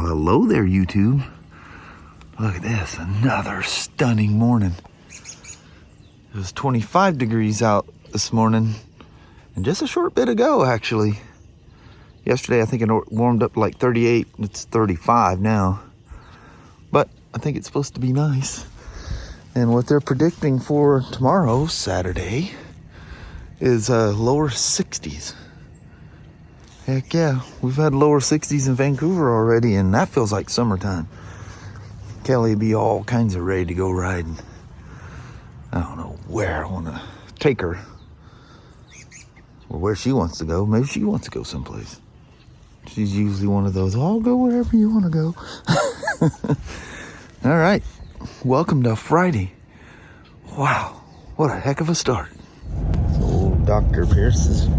Well, hello there, YouTube. Look at this, another stunning morning. It was 25 degrees out this morning, and just a short bit ago, actually. Yesterday, I think it warmed up to like 38. It's 35 now. But I think it's supposed to be nice. And what they're predicting for tomorrow, Saturday, is lower 60s. Heck yeah, we've had lower 60s in Vancouver already, and that feels like summertime. Kelly be all kinds of ready to go riding. I don't know where I want to take her, or where she wants to go. Maybe she wants to go someplace. She's usually one of those, I'll go wherever you want to go. All right, welcome to Friday. Wow, what a heck of a start. So Dr. Pierce has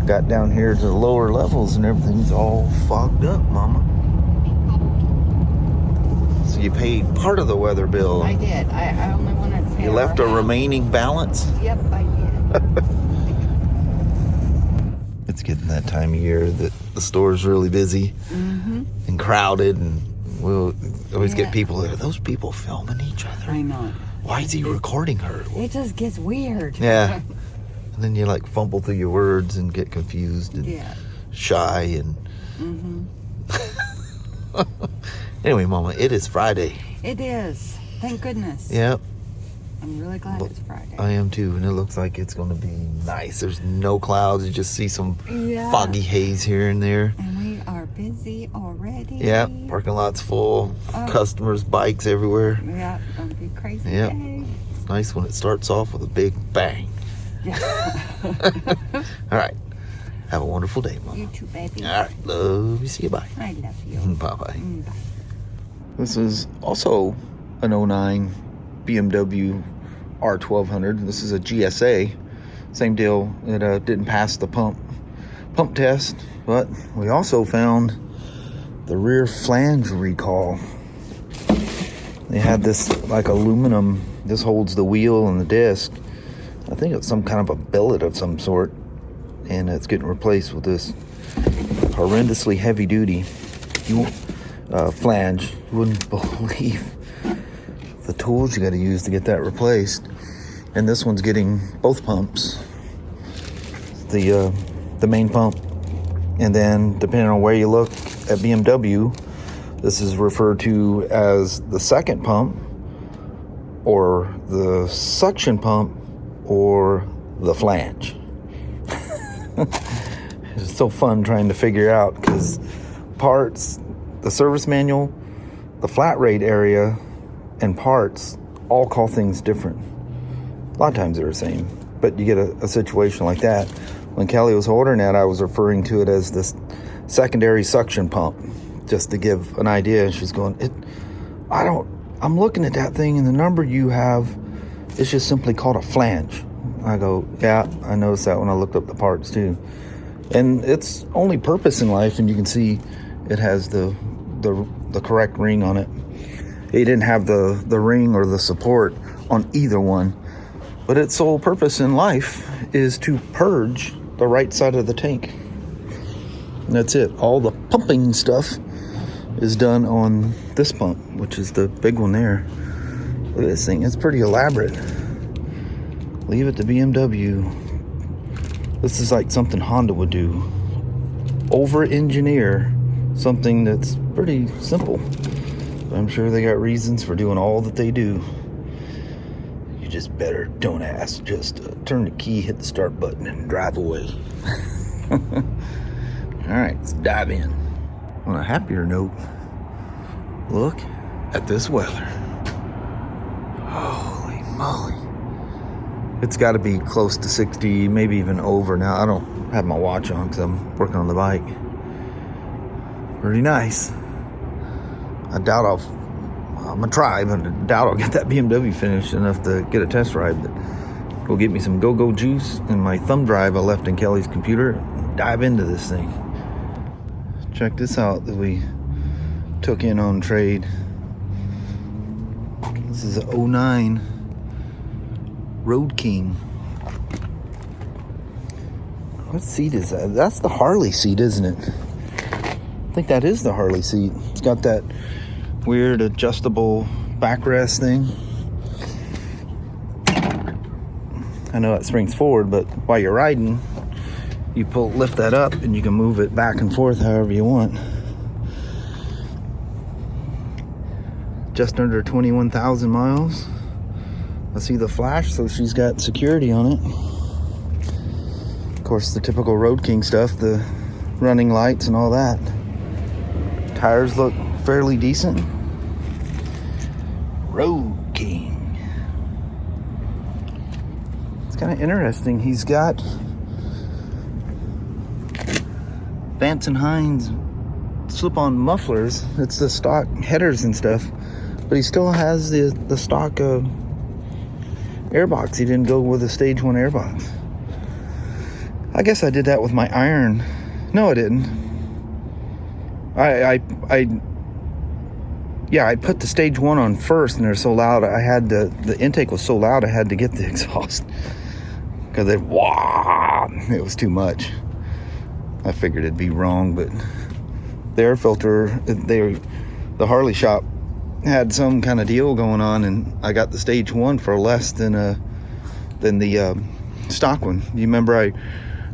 got down here to the lower levels and everything's all fogged up, Mama. So you paid part of the weather bill. I did. I only wanted to pay. You left a remaining balance? Yep, I did. It's getting that time of year that the store's really busy and crowded, and we'll always get people there. Those people filming each other. I know. Why is he recording her? It just gets weird. Yeah. And then you like fumble through your words and get confused and shy and anyway, Mama, it is Friday. It is. Thank goodness. Yep. I'm really glad it's Friday. I am too, and it looks like it's going to be nice. There's no clouds. You just see some foggy haze here and there. And we are busy already. Yep. Parking lot's full. Customers, bikes everywhere. Yeah, going to be crazy Yep. day. It's nice when it starts off with a big bang. Yeah. All right. Have a wonderful day, Mama. You too, baby. All right. Love you. See you. Bye. I love you. Bye-bye. Bye. This is also an 09 BMW R1200. This is a GSA. Same deal. It didn't pass the pump test, but we also found the rear flange recall. They had this like aluminum. This holds the wheel and the disc. I think it's some kind of a billet of some sort, and it's getting replaced with this horrendously heavy-duty flange. You wouldn't believe the tools you got to use to get that replaced. And this one's getting both pumps, the main pump, and then depending on where you look at BMW, this is referred to as the second pump, or the suction pump, or the flange. It's so fun trying to figure out, because parts, the service manual, the flat rate area, and parts all call things different. A lot of times they're the same, but you get a situation like that. When Kelly was ordering that, I was referring to it as this secondary suction pump, just to give an idea. She's going, I'm looking at that thing, and the number you have is just simply called a flange. I go, yeah, I noticed that when I looked up the parts too. And its only purpose in life, and you can see it has the correct ring on it. It didn't have the ring or the support on either one. But its sole purpose in life is to purge the right side of the tank. And that's it. All the pumping stuff is done on this pump, which is the big one there. Look at this thing. It's pretty elaborate. Leave it to BMW. This is like something Honda would do. Over-engineer something that's pretty simple. But I'm sure they got reasons for doing all that they do. You just better don't ask. Just turn the key, hit the start button, and drive away. Alright, let's dive in. On a happier note, look at this weather. Holy moly. It's got to be close to 60, maybe even over now. I don't have my watch on because I'm working on the bike. Pretty nice. I doubt I'm going to try, but I doubt I'll get that BMW finished enough to get a test ride. But go get me some go-go juice and my thumb drive I left in Kelly's computer. And dive into this thing. Check this out that we took in on trade. This is a 09 Road King. What seat is that? That's the Harley seat, isn't it? I think that is the Harley seat. It's got that weird adjustable backrest thing. I know it springs forward, but while you're riding, you lift that up and you can move it back and forth however you want. Just under 21,000 miles. I see the flash, so she's got security on it. Of course, the typical Road King stuff, the running lights and all that. Tires look fairly decent. Road King. It's kind of interesting. He's got Vance and Hines slip-on mufflers. It's the stock headers and stuff, but he still has the stock airbox. He didn't go with a stage 1 airbox. I guess I did that with my iron. No, I didn't. I put the stage 1 on first, and they're so loud. The intake was so loud I had to get the exhaust because it was too much. I figured it'd be wrong, but the air filter, the Harley shop had some kind of deal going on, and I got the stage 1 for less than the stock one. You remember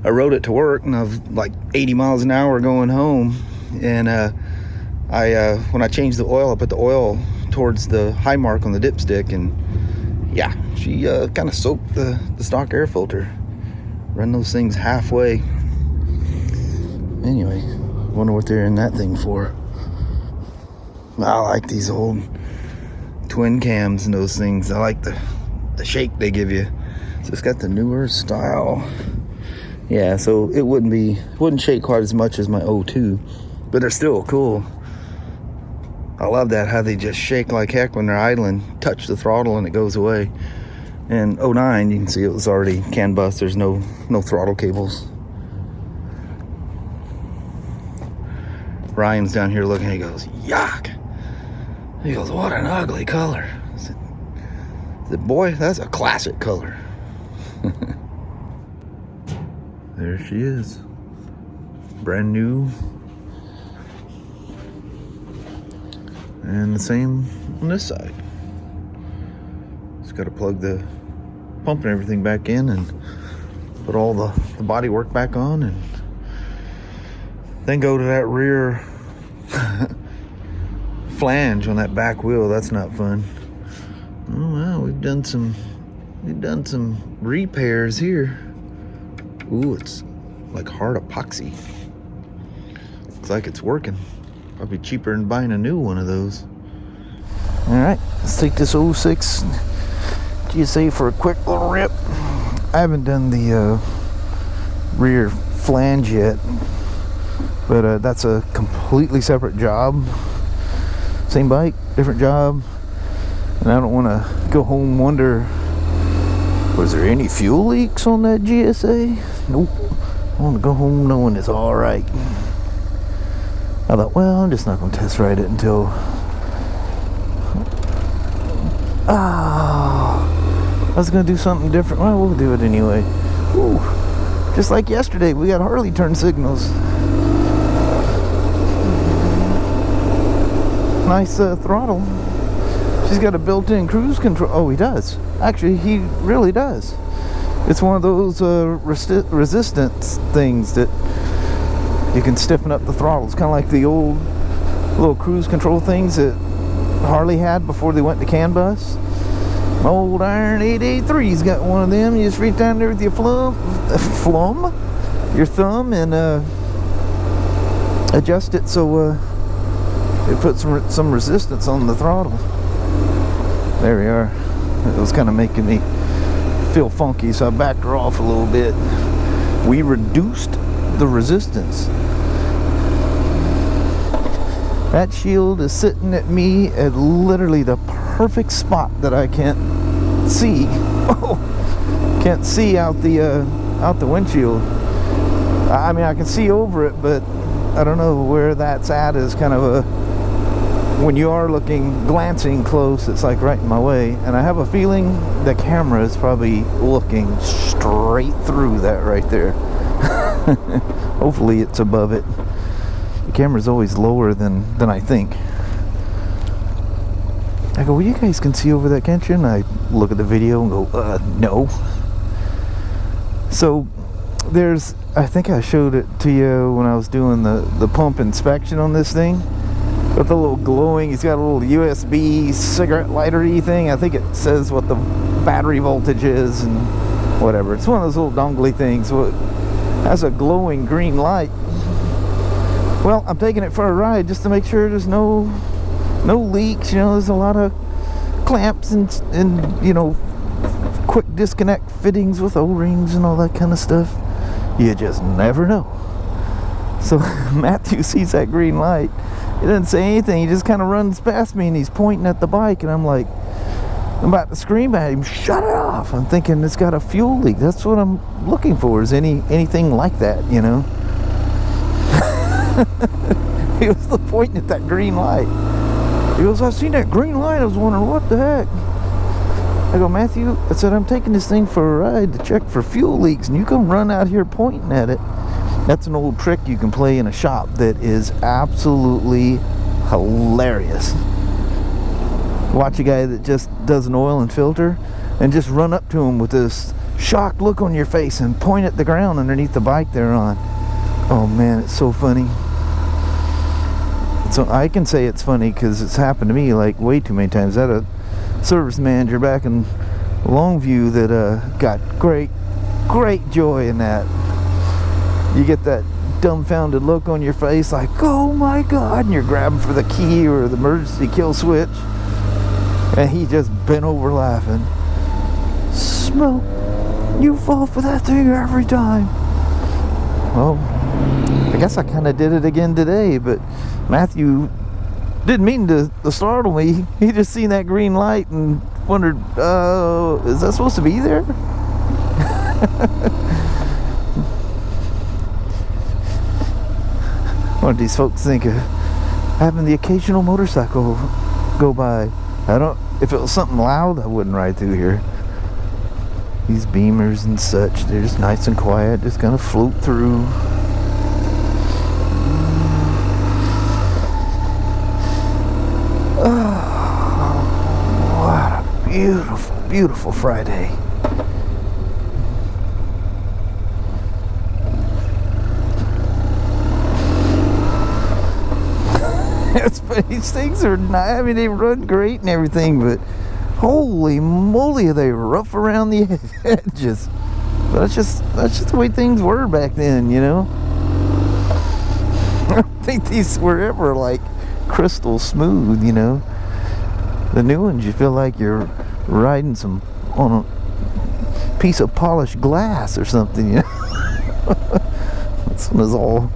I rode it to work, and I was like 80 miles an hour going home, and when I changed the oil, I put the oil towards the high mark on the dipstick, and yeah, she kind of soaked the stock air filter. Run those things halfway. Anyway, wonder what they're in that thing for. I like these old twin cams and those things. I like the shake they give you. So it's got the newer style. Yeah, so it wouldn't shake quite as much as my 02, but they're still cool. I love that, how they just shake like heck when they're idling, touch the throttle and it goes away. And 09, you can see it was already CAN bus. There's no throttle cables. Ryan's down here looking, he goes, yuck. He goes, what an ugly color. I said, boy, that's a classic color. There she is. Brand new. And the same on this side. Just got to plug the pump and everything back in and put all the body work back on, and then go to that rear flange on that back wheel. That's not fun. Oh well, we've done some repairs here. Ooh, it's like hard epoxy. Looks like it's working. Probably cheaper than buying a new one of those. Alright, let's take this 06 GSA for a quick little rip. I haven't done the rear flange yet, but that's a completely separate job. Same bike, different job. And I don't want to go home and wonder, was there any fuel leaks on that GSA? Nope. I want to go home knowing it's alright. I thought, well, I'm just not going to test ride it until... I was going to do something different. Well, we'll do it anyway. Ooh. Just like yesterday, we got Harley turn signals. Nice throttle. She's got a built-in cruise control. Oh, he does. Actually, he really does. It's one of those resistance things that you can stiffen up the throttle. It's kind of like the old little cruise control things that Harley had before they went to CAN bus. My old Iron 883's got one of them. You just reach down there with your your thumb, and adjust it so it puts some resistance on the throttle. There we are. It was kind of making me feel funky, so I backed her off a little bit. We reduced the resistance. That shield is sitting at me at literally the perfect spot that I can't see. Can't see out the windshield. I mean, I can see over it, but I don't know where that's at. Is kind of a, when you are glancing close, it's like right in my way. And I have a feeling the camera is probably looking straight through that right there. Hopefully it's above it. The camera's always lower than I think. I go, well, you guys can see over that, can't you? And I look at the video and go, no. So there's, I think I showed it to you when I was doing the pump inspection on this thing. Got the little glowing, it's got a little USB cigarette lighter-y thing. I think it says what the battery voltage is and whatever. It's one of those little dongly things. So it has a glowing green light. Well, I'm taking it for a ride just to make sure there's no leaks. You know, there's a lot of clamps and you know, quick disconnect fittings with O-rings and all that kind of stuff. You just never know. So Matthew sees that green light. He doesn't say anything. He just kind of runs past me and he's pointing at the bike, and I'm like, I'm about to scream at him, shut it off. I'm thinking it's got a fuel leak. That's what I'm looking for, is anything like that, you know. He was pointing at that green light. He goes, I seen that green light. I was wondering what the heck. I go, Matthew, I said, I'm taking this thing for a ride to check for fuel leaks, and you come run out here pointing at it. That's an old trick you can play in a shop that is absolutely hilarious. Watch a guy that just does an oil and filter and just run up to him with this shocked look on your face and point at the ground underneath the bike they're on. Oh man, it's so funny. So I can say it's funny because it's happened to me like way too many times. I had a service manager back in Longview that got great joy in that. You get that dumbfounded look on your face like, oh my God, and you're grabbing for the key or the emergency kill switch, and he just bent over laughing. Smoke, you fall for that thing every time. Well, I guess I kind of did it again today, but Matthew didn't mean to startle me. He just seen that green light and wondered, is that supposed to be there? What do these folks think of having the occasional motorcycle go by? If it was something loud, I wouldn't ride through here. These Beamers and such, they're just nice and quiet, just gonna float through. Oh, what a beautiful, beautiful Friday. These things are not, I mean, they run great and everything, but holy moly, are they rough around the edges. But that's just the way things were back then, you know. I don't think these were ever like crystal smooth, you know. The new ones, you feel like you're riding on a piece of polished glass or something, you know. This one is all,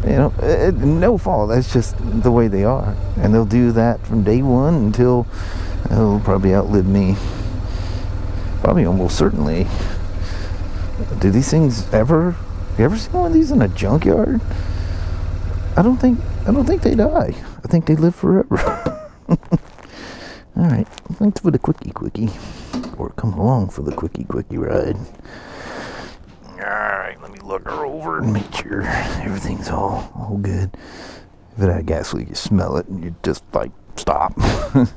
you know, no fault. That's just the way they are, and they'll do that from day one until they'll probably outlive me. Probably almost certainly. Do these things ever? You ever seen one of these in a junkyard? I don't think they die. I think they live forever. All right, thanks for the quickie, or come along for the quickie ride. Alright, let me look her over and make sure everything's all good. If it had a gas leak, you smell it and you just like stop. Not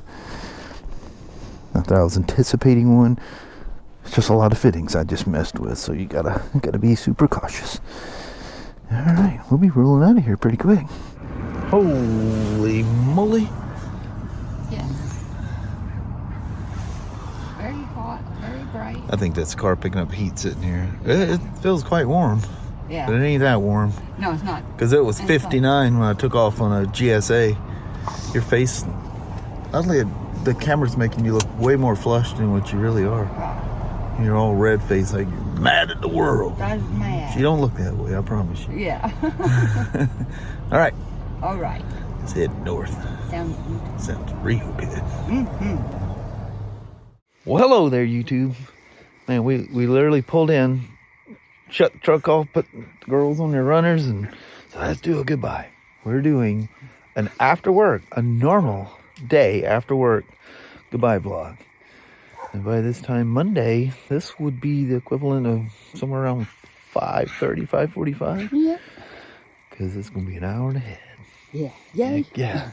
that I was anticipating one. It's just a lot of fittings I just messed with, so you gotta be super cautious. Alright, we'll be rolling out of here pretty quick. Holy moly. Yes. Very hot, very bright. I think that's the car picking up heat sitting here. It feels quite warm. Yeah. But it ain't that warm. No, it's not. Because it was 59 when I took off on a GSA. Your face, oddly, the camera's making you look way more flushed than what you really are. You're all red faced, like you're mad at the world. I'm mad. You don't look that way, I promise you. Yeah. All right. All right. Let's head north. Sounds real good. Mm-hmm. Well, hello there, YouTube. Man, we literally pulled in, shut the truck off, put the girls on their runners, and so let's do a goodbye. We're doing an after work, a normal day after work goodbye vlog. And by this time Monday, this would be the equivalent of somewhere around 5:30, 5:45. Yeah. Because it's going to be an hour and a half. Yeah. Yay. Yeah.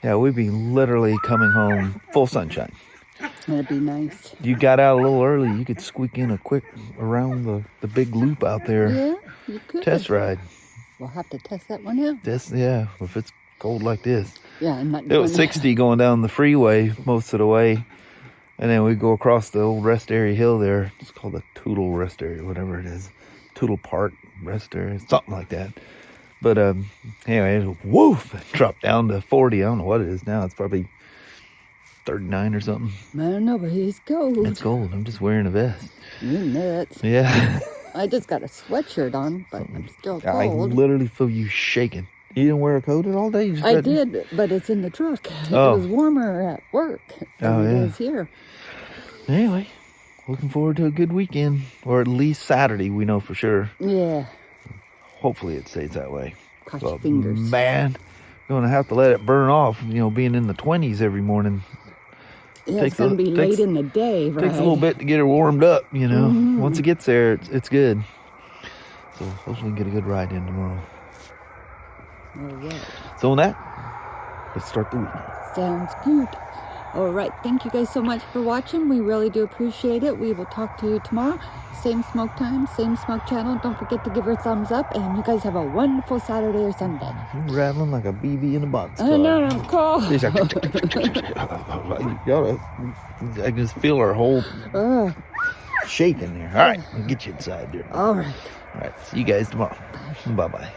Yeah, we'd be literally coming home full sunshine. That'd be nice. You got out a little early, you could squeak in a quick around the big loop out there. Yeah, you could. Test ride. We'll have to test that one out. Yeah, if it's cold like this. Yeah, and not It was going 60 going down the freeway most of the way. And then we go across the old rest area hill there. It's called the Tootle Rest Area, whatever it is. Tootle Park Rest Area, something like that. But anyway, it was, woof, it dropped down to 40. I don't know what it is now. It's probably 39 or something. I don't know, but it's cold. It's cold. I'm just wearing a vest. You're nuts. Yeah. I just got a sweatshirt on, but I'm still I cold. literally feel you shaking. You didn't wear a coat all day? You just I did, but it's in the truck. Oh. It was warmer at work than it is here. Anyway, looking forward to a good weekend. Or at least Saturday, we know for sure. Yeah. Hopefully it stays that way. Cross your fingers. Man, going to have to let it burn off, being in the 20s every morning. Yeah, it's going to be late in the day, right? Takes a little bit to get her warmed up, Once it gets there, it's good. So hopefully we can get a good ride in tomorrow. All right. So on that, let's start the week. Sounds good. All right. Thank you guys so much for watching. We really do appreciate it. We will talk to you tomorrow. Same smoke time, same smoke channel. Don't forget to give her a thumbs up. And you guys have a wonderful Saturday or Sunday. You're rattling like a BB in a box. I know, I'm cold. I can just feel her whole shaking there. All right, I'll get you inside there. All right. All right, see you guys tomorrow. Bye-bye.